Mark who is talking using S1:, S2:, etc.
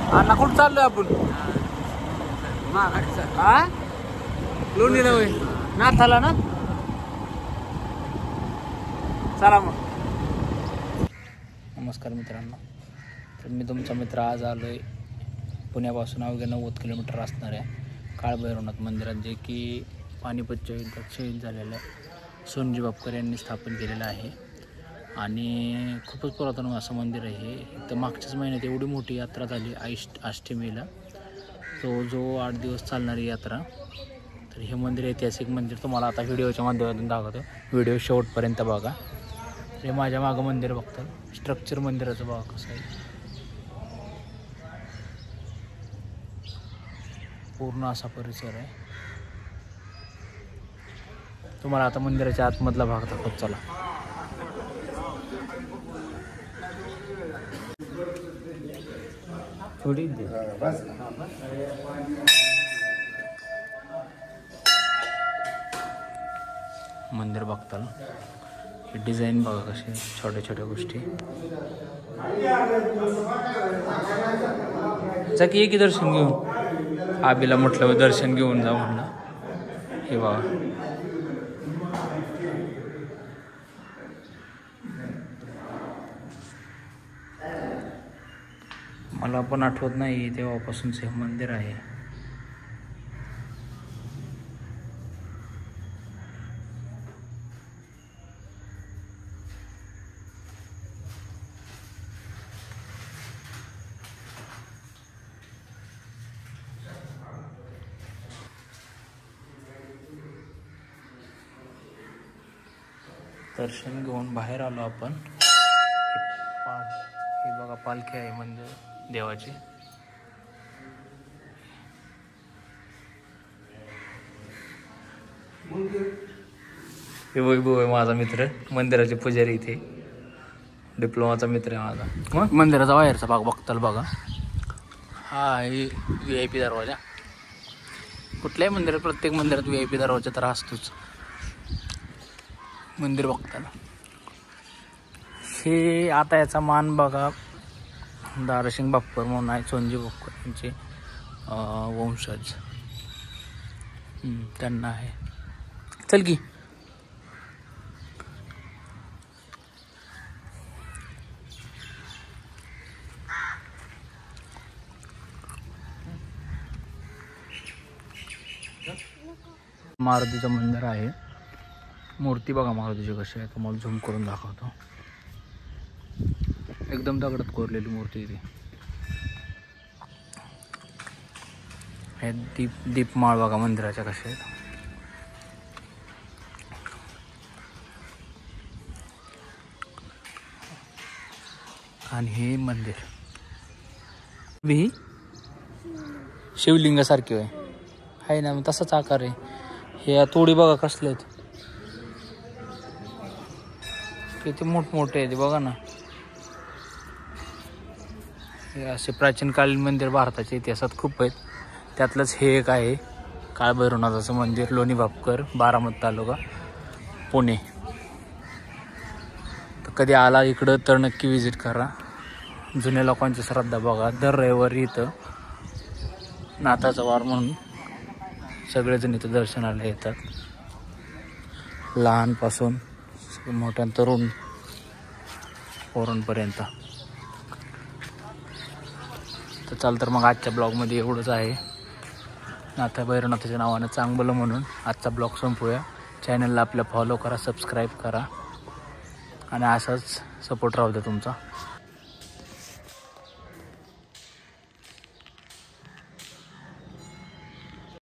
S1: अण्णा कुठं चाललोय आपण? हा लोणीला होय नाथाला ना. चला मग. नमस्कार मित्रांनो, तर मी तुमचा मित्र आज आलोय पुण्यापासून अवघ्या 90 किलोमीटर असणाऱ्या काळभैरवनाथ मंदिरात, जे की पानिपतच्या युद्धात शहीद झालेल्या सोनजी बापकर यांनी स्थापन केलेलं आहे. आणि खूपच पुरातन असं मंदिर आहे हे. तर मागच्याच महिन्यात एवढी मोठी यात्रा झाली अष्टमीला, जो 8 दिवस चालणारी यात्रा. तर हे मंदिर ऐतिहासिक मंदिर तुम्हाला आता व्हिडिओच्या माध्यमातून दाखवतो. व्हिडिओ शेवटपर्यंत बघा. हे माझ्या मागं मंदिर बघता, स्ट्रक्चर मंदिराचं बघा कसं आहे. पूर्ण असा परिसर आहे. तुम्हाला आता मंदिराच्या आतमधला भाग दाखवत चला. थोडी मंदिर बघताल, ही डिझाईन बघा कशी, छोट्या छोट्या गोष्टी. जा की एक दर्शन घेऊन, आबीला म्हटलं दर्शन घेऊन जा म्हणलं. हे बघा मला पण आठवत नाही तेव्हापासूनच हे मंदिर आहे. दर्शन घेऊन बाहेर आलो आपण. हे बघा पालखी आहे मंदिर देवाची. हे वैभव आहे माझा मित्र, मंदिराचे पुजारी इथे, डिप्लोमाचा मित्र आहे माझा. मंदिराचा बाहेरचा भाग बघताल बघा. हा हे VIP दरवाजा. कुठल्याही मंदिरात, प्रत्येक मंदिरात VIP दरवाजा तर असतोच. मंदिर बघताना हे आता याचा मान बघा, दारासिंग बापकर म्हणून आहे, सोनजी बापकर यांचे वंशज त्यांना आहे. चल की. मारुतीचं मंदिर आहे. मूर्ती बघा मारुतीची कशी आहे, तुम्हाला झूम करून दाखवतो. एकदम दगडात कोरलेली मूर्ती आहे ती. हे दीपमाळ बघा मंदिराच्या कशा आहेत. आणि हे मंदिर ही शिवलिंगासारखी आहे ना, तसाच आकार आहे. हे तोडी बघा कसले आहेत, किती मोठमोठे आहेत बघा ना. हे असे प्राचीन कालीन मंदिर भारताच्या इतिहासात खूप आहेत. त्यातलंच हे एक आहे काळभैरवनाथाचं मंदिर, लोणी बापकर, बारामती तालुका, पुणे. तर कधी आला इकडं तर नक्की विजिट करा. जुन्या लोकांची श्रद्धा बघा, दर रविवारी इथं नाथाचा वार म्हणून सगळेजण इथं दर्शनाला येतात, लहानपासून मोठ्या तरुण पोरांपर्यंत. तर चाल, तर मग आजच्या ब्लॉगमध्ये एवढंच आहे. नाथा भैरवनाथाच्या नावानं चांगलं म्हणून आजचा ब्लॉग संपूया. चॅनलला आपल्या फॉलो करा, सबस्क्राईब करा आणि असाच सपोर्ट राहू द्या तुमचा.